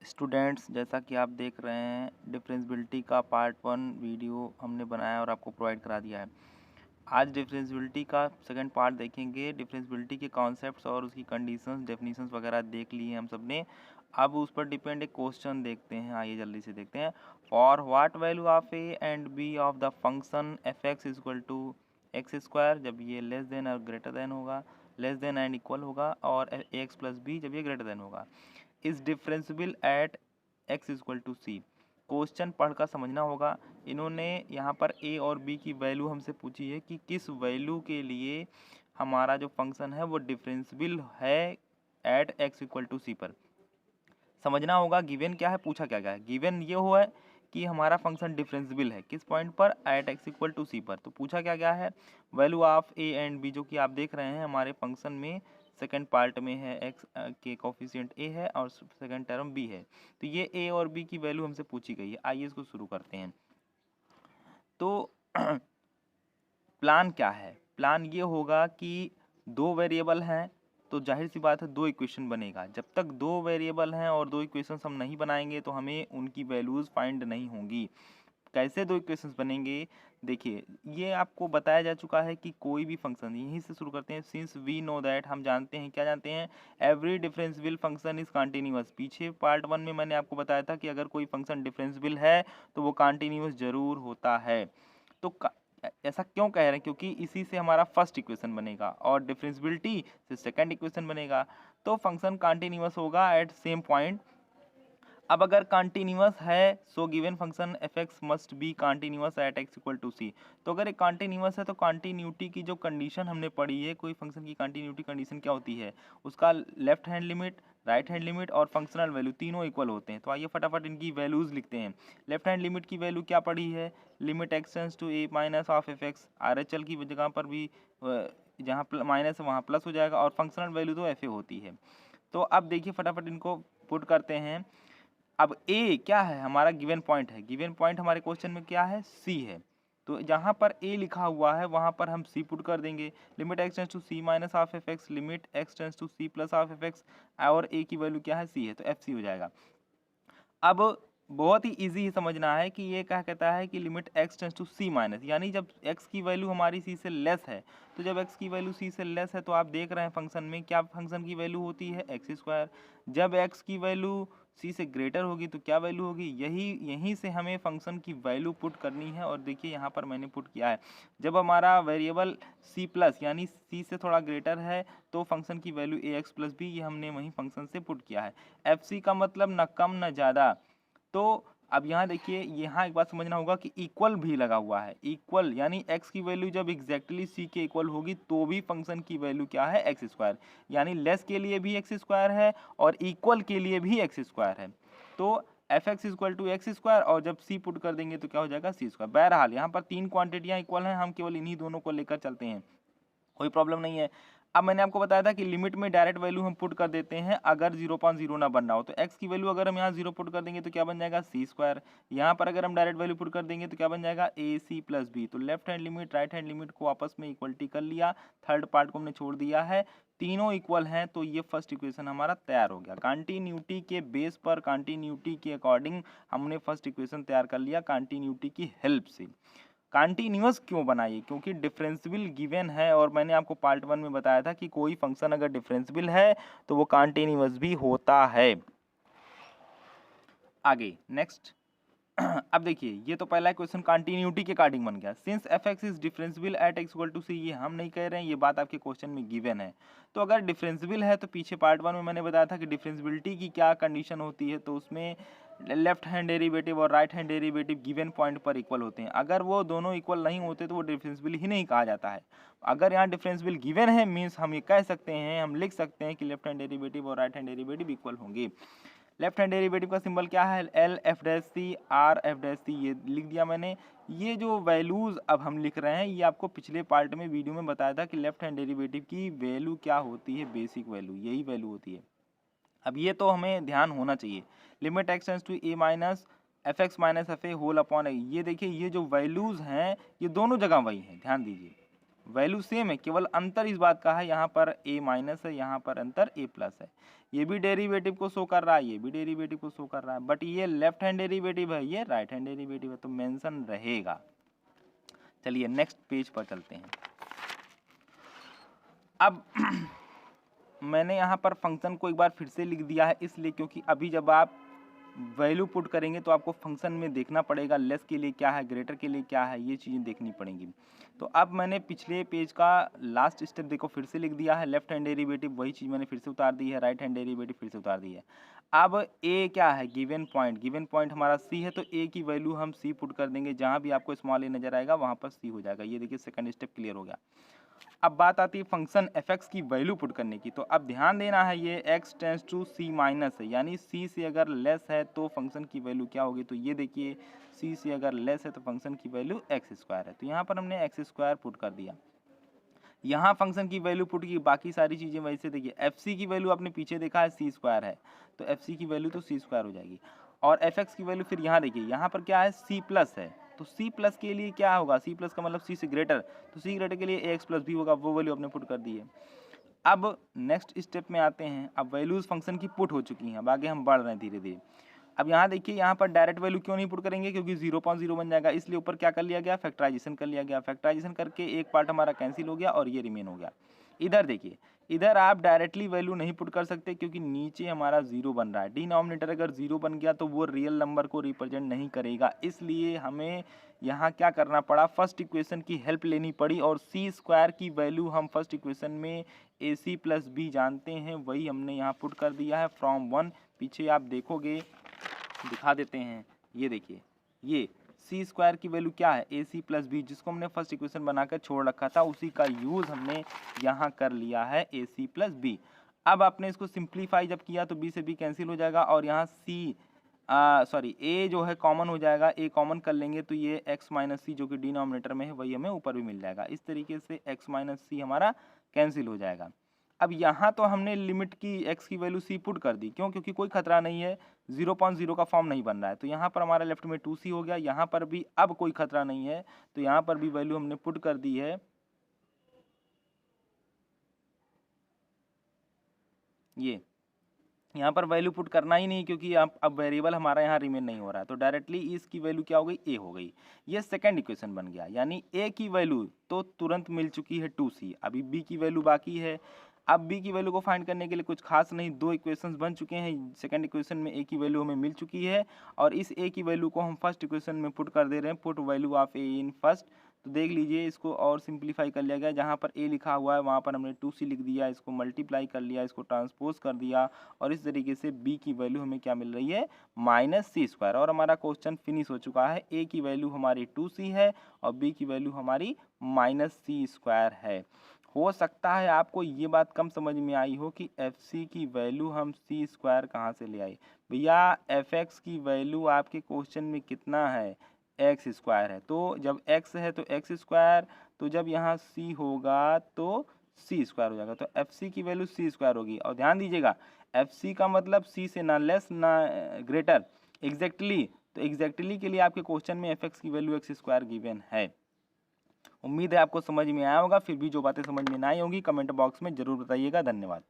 Students, जैसा कि आप देख रहे हैं डिफरेंशियबिलिटी का पार्ट 1 वीडियो हमने बनाया और आपको प्रोवाइड करा दिया है। आज डिफरेंशियबिलिटी का सेकंड पार्ट देखेंगे। डिफरेंशियबिलिटी के कॉन्सेप्ट्स और उसकी कंडीशंस, डेफिनेशंस वगैरह देख लिए हम सब ने। अब उस पर डिपेंड एक क्वेश्चन देखते हैं। आइए जल्दी से देखते हैं। For what value of A and B of the function f x equal to x square, जब ये लेस देन और ग्रेटर देन होगा, लेस देन एंड इक्वल होगा, और ए एक्स प्लस बी जब ये ग्रेटर देन होगा, is differentiable at x equal to C. Question पढ़कर समझना होगा। इन्होंने यहाँ पर ए और बी की वैल्यू हमसे पूछी है कि किस वैल्यू के लिए हमारा जो फंक्शन है वो डिफरेंशियबल है eight x equal to C पर। समझना होगा गिवन क्या है, पूछा क्या गया है। गिवन ये हुआ है कि हमारा फंक्शन डिफरेंशियबल है किस पॉइंट पर, at x equal to C पर। तो पूछा क्या गया है, value of A and B, जो कि आप देख रहे हैं हमारे फंक्शन में सेकंड पार्ट में है। एक्स के कोफिशिएंट ए है और सेकंड टर्म बी है। तो ये ए और बी की वैल्यू हमसे पूछी गई है। आइए इसको शुरू करते हैं। तो प्लान क्या है, प्लान ये होगा कि दो वेरिएबल हैं तो जाहिर सी बात है दो इक्वेशन बनेगा। जब तक दो वेरिएबल हैं और दो इक्वेशंस हम नहीं बनाएंगे तो हमें उनकी वैल्यूज़ फाइंड नहीं होंगी। कैसे दो इक्वेशंस बनेंगे, देखिए ये आपको बताया जा चुका है कि कोई भी फंक्शन, यहीं से शुरू करते हैं। सिंस वी नो दैट, हम जानते हैं, क्या जानते हैं, every differentiable function is continuous. पीछे पार्ट 1 में मैंने आपको बताया था कि अगर कोई फंक्शन डिफरेंशियबल है तो वो कंटिन्यूअस जरूर होता है। तो ऐसा क्यों कह रहे हैं, क्योंकि इसी से हमारा फर्स्ट इक्वेशन बनेगा और डिफरेंशियबिलिटी से सेकंड इक्वेशन बनेगा। तो फंक्शन कंटिन्यूअस होगा एट सेम पॉइंट। अब अगर कंटिन्यूअस है so given function f x must be continuous at x equal to c. तो अगर एक कंटिन्यूअस है तो कंटिन्यूटी की जो कंडीशन हमने पढ़ी है, कोई फंक्शन की कंटिन्यूटी कंडीशन क्या होती है, उसका left hand limit, right hand limit और फंक्शनल वैल्यू तीनों इक्वल होते हैं। तो आइए फटाफट इनकी वैल्यूज लिखते हैं। लेफ्ट हैंड लिमिट की वैल्यू क्या पढ़ी है, limit x tends to A minus of f x. R H L की जगह पर भी जहाँ माइनस है वहाँ प्लस हो जाएगा, और फंक्शनल वैल्यू तो एफ ए होती है। तो अब देखिए फटाफट इनको पुट करते हैं। अब ए क्या है, हमारा गिवन पॉइंट है। गिवन पॉइंट हमारे क्वेश्चन में क्या है, सी है। तो जहाँ पर ए लिखा हुआ है वहाँ पर हम सी पुट कर देंगे। Limit x tends to C minus half f x, limit x tends to C plus half f x, और ए की वैल्यू क्या है, सी है, तो एफ सी हो जाएगा। अब बहुत ही इजी समझना है कि ये क्या कहता है कि limit x tends to C minus, यानी जब एक्स की वैल्यू हमारी सी से लेस है, तो जब एक्स की वैल्यू सी से लेस है तो आप देख रहे हैं फंक्शन में क्या फंक्शन की वैल्यू होती है, एक्स स्क्वायर। जब एक्स की वैल्यू सी से ग्रेटर होगी तो क्या वैल्यू होगी, यहीं से हमें फंक्शन की वैल्यू पुट करनी है। और देखिए यहाँ पर मैंने पुट किया है, जब हमारा वेरिएबल सी प्लस यानी सी से थोड़ा ग्रेटर है तो फंक्शन की वैल्यू ए एक्स प्लस बी, ये हमने वहीं फंक्शन से पुट किया है। एफ सी का मतलब न कम न ज़्यादा। तो अब यहाँ देखिए, यहाँ एक बात समझना होगा कि इक्वल भी लगा हुआ है। इक्वल यानी x की वैल्यू जब एग्जैक्टली c के इक्वल होगी तो भी फंक्शन की वैल्यू क्या है, एक्स स्क्वायर। यानी लेस के लिए भी एक्स स्क्वायर है और इक्वल के लिए भी एक्स स्क्वायर है। तो f x equal to x square, और जब c पुट कर देंगे तो क्या हो जाएगा, सी स्क्वायर। बहरहाल यहाँ पर तीन क्वांटिटियाँ इक्वल हैं, हम केवल इन्हीं दोनों को लेकर चलते हैं, कोई प्रॉब्लम नहीं है। अब मैंने आपको बताया था कि लिमिट में डायरेक्ट वैल्यू हम पुट कर देते हैं अगर 0.0 ना बनना हो। तो x की वैल्यू अगर हम यहाँ 0 पुट कर देंगे तो क्या बन जाएगा, सी स्क्वायर। यहाँ पर अगर हम डायरेक्ट वैल्यू पुट कर देंगे तो क्या बन जाएगा, ए सी प्लस बी। तो left hand limit right hand limit को आपस में इक्वलिटी कर लिया, थर्ड पार्ट को हमने छोड़ दिया है, तीनों इक्वल हैं, तो ये फर्स्ट इक्वेशन हमारा तैयार हो गया। कंटिन्यूटी के बेस पर, कंटिन्यूटी के अकॉर्डिंग हमने फर्स्ट इक्वेशन तैयार कर लिया कंटिन्यूटी की हेल्प से। कंटिन्यूअस क्यों बनाइए, क्योंकि डिफरेंशियबल गिवन है, और मैंने आपको पार्ट 1 में बताया था कि कोई फंक्शन अगर डिफरेंशियबल है तो वो कंटिन्यूअस भी होता है। आगे नेक्स्ट अब देखिए, ये तो पहला क्वेश्चन कंटिन्यूटी के अकॉर्डिंग बन गया। Since f x is differentiable at x equal to c, ये हम नहीं कह रहे हैं, ये बात आपके क्वेश्चन में गिवन है। तो अगर डिफरेंशियबल है तो पीछे पार्ट 1 में मैंने बताया था कि डिफरेंशियबिलिटी की क्या कंडीशन होती है, तो उसमें लेफ्ट हैंड डेरिवेटिव और right hand derivative given point पर इक्वल होते हैं। अगर वो दोनों इक्वल नहीं होते तो वो डिफरेंशियबल ही नहीं कहा जाता है। अगर यहाँ डिफरेंशियबल गिवन है मीन्स हम ये कह सकते हैं, हम लिख सकते हैं कि लेफ्ट हैंड डेरिवेटिव और राइट हैंड डेरिवेटिव इक्वल होंगे। लेफ्ट हैंड डेरिवेटिव का सिंबल क्या है, l f dash c r f dash c, ये लिख दिया मैंने। ये जो वैल्यूज़ अब हम लिख रहे हैं ये आपको पिछले पार्ट में वीडियो में बताया था कि लेफ्ट हैंड डेरिवेटिव की वैल्यू क्या होती है, बेसिक वैल्यू यही वैल्यू होती है। अब ये तो हमें ध्यान होना चाहिए। Limit x tends to A minus f x minus f a whole upon a, ये देखिए ये जो वैल्यूज़ हैं ये दोनों जगह वही हैं, ध्यान दीजिए वैल्यू सेम है, केवल अंतर इस बात का है, यहाँ पर a माइनस है, यहाँ पर अंतर a प्लस है। ये भी डेरिवेटिव को शो कर रहा है, ये भी डेरिवेटिव को शो कर रहा है, बट ये लेफ्ट हैंड डेरिवेटिव है, ये राइट हैंड डेरिवेटिव है, तो मेंशन रहेगा। चलिए नेक्स्ट पेज पर चलते हैं। अब मैंने यहाँ पर फंक्शन को एक बार फिर से लिख दिया है, इसलिए क्योंकि अभी जब आप वैल्यू पुट करेंगे तो आपको फंक्शन में देखना पड़ेगा लेस के लिए क्या है, ग्रेटर के लिए क्या है, ये चीज़ें देखनी पड़ेंगी। तो अब मैंने पिछले पेज का लास्ट स्टेप देखो फिर से लिख दिया है, लेफ्ट हैंड डेरिवेटिव वही चीज़ मैंने फिर से उतार दी है, राइट हैंड डेरिवेटिव फिर से उतार दी है। अब ए क्या है, गिवन पॉइंट हमारा सी है, तो ए की वैल्यू हम सी पुट कर देंगे, जहाँ भी आपको स्मॉल ए नजर आएगा वहाँ पर सी हो जाएगा। ये देखिए सेकंड स्टेप क्लियर हो गया। अब बात आती है फंक्शन एफ एक्स की वैल्यू पुट करने की। तो अब ध्यान देना है, ये x tends to C minus है, यानी सी से अगर लेस है तो फंक्शन की वैल्यू क्या होगी, तो ये देखिए सी से अगर लेस है तो फंक्शन की वैल्यू एक्स स्क्वायर है, तो यहाँ पर हमने एक्स स्क्वायर पुट कर दिया। यहाँ फंक्शन की वैल्यू पुट की, बाकी सारी चीज़ें वैसे देखिए एफ सी की वैल्यू आपने पीछे देखा है सी स्क्वायर है, तो एफ सी की वैल्यू तो सी स्क्वायर हो जाएगी। और एफ एक्स की वैल्यू फिर यहाँ देखिए, यहाँ पर क्या है सी प्लस है, तो सी प्लस के लिए क्या होगा, सी प्लस का मतलब सी से ग्रेटर, तो सी ग्रेटर के लिए ए एक्स प्लस भी होगा, वो वैल्यू आपने पुट कर दी है। अब नेक्स्ट स्टेप में आते हैं, अब वैल्यूज फंक्शन की पुट हो चुकी हैं, अब आगे हम बढ़ रहे हैं धीरे धीरे। अब यहाँ देखिए, यहाँ पर डायरेक्ट वैल्यू क्यों नहीं पुट करेंगे, क्योंकि 0.0 बन जाएगा, इसलिए ऊपर क्या कर लिया गया, फैक्टराइजेशन कर लिया गया। फैक्टराइजेशन करके एक पार्ट हमारा कैंसिल हो गया और ये रिमेन हो गया। इधर देखिए, इधर आप डायरेक्टली वैल्यू नहीं पुट कर सकते क्योंकि नीचे हमारा 0 बन रहा है। डिनोमिनेटर अगर 0 बन गया तो वो रियल नंबर को रिप्रेजेंट नहीं करेगा, इसलिए हमें यहाँ क्या करना पड़ा, फर्स्ट इक्वेशन की हेल्प लेनी पड़ी और सी स्क्वायर की वैल्यू हम फर्स्ट इक्वेशन में ए सी प्लस बी जानते हैं, वही हमने यहाँ पुट कर दिया है फ्रॉम 1। पीछे आप देखोगे, दिखा देते हैं, ये देखिए, ये सी स्क्वायर की वैल्यू क्या है, ए सी प्लस बी, जिसको हमने फर्स्ट इक्वेशन बनाकर छोड़ रखा था, उसी का यूज़ हमने यहाँ कर लिया है, ए सी प्लस बी। अब आपने इसको सिंप्लीफाई जब किया तो बी से बी कैंसिल हो जाएगा और यहाँ सी ए जो है कॉमन हो जाएगा, ए कॉमन कर लेंगे तो ये एक्स माइनस सी जो कि डिनोमिनेटर में है वही हमें ऊपर भी मिल जाएगा। इस तरीके से एक्स माइनस सी हमारा कैंसिल हो जाएगा। अब यहाँ तो हमने लिमिट की एक्स की वैल्यू सी पुट कर दी, क्यों, क्योंकि कोई खतरा नहीं है, 0.0 का फॉर्म नहीं बन रहा है, तो यहाँ पर हमारा लेफ्ट में 2c हो गया। यहाँ पर भी अब कोई खतरा नहीं है, तो यहाँ पर भी वैल्यू हमने पुट कर दी है, ये यहाँ पर वैल्यू पुट करना ही नहीं क्योंकि अब वेरिएबल हमारा यहाँ रिमेन नहीं हो रहा है, तो डायरेक्टली इसकी वैल्यू क्या हो गई, ए हो गई। ये सेकंड इक्वेशन बन गया, यानी ए की वैल्यू तो तुरंत मिल चुकी है 2c, अभी बी की वैल्यू बाकी है। अब बी की वैल्यू को फाइंड करने के लिए कुछ खास नहीं, दो इक्वेशंस बन चुके हैं, सेकंड इक्वेशन में ए की वैल्यू हमें मिल चुकी है और इस ए की वैल्यू को हम फर्स्ट इक्वेशन में पुट कर दे रहे हैं, put value of A in first. तो देख लीजिए, इसको और सिंप्लीफाई कर लिया गया, जहाँ पर ए लिखा हुआ है वहाँ पर हमने 2c लिख दिया, इसको मल्टीप्लाई कर लिया, इसको ट्रांसपोज कर दिया और इस तरीके से b की वैल्यू हमें क्या मिल रही है, -c²। और हमारा क्वेश्चन फिनिश हो चुका है। a की वैल्यू हमारी 2c है और b की वैल्यू हमारी -c² है। हो सकता है आपको ये बात कम समझ में आई हो कि fc की वैल्यू हम c² कहाँ से ले आए। भैया fx की वैल्यू आपके क्वेश्चन में कितना है, x² है, तो जब x है तो x², तो जब यहाँ c होगा तो c² हो जाएगा, तो fc की वैल्यू c² होगी। और ध्यान दीजिएगा, fc का मतलब c से ना लेस ना ग्रेटर, एग्जैक्टली, तो एग्जैक्टली के लिए आपके क्वेश्चन में fx की वैल्यू x² गिवन है। उम्मीद है आपको समझ में आया होगा, फिर भी जो बातें समझ में ना आई होंगी कमेंट बॉक्स में जरूर बताइएगा। धन्यवाद।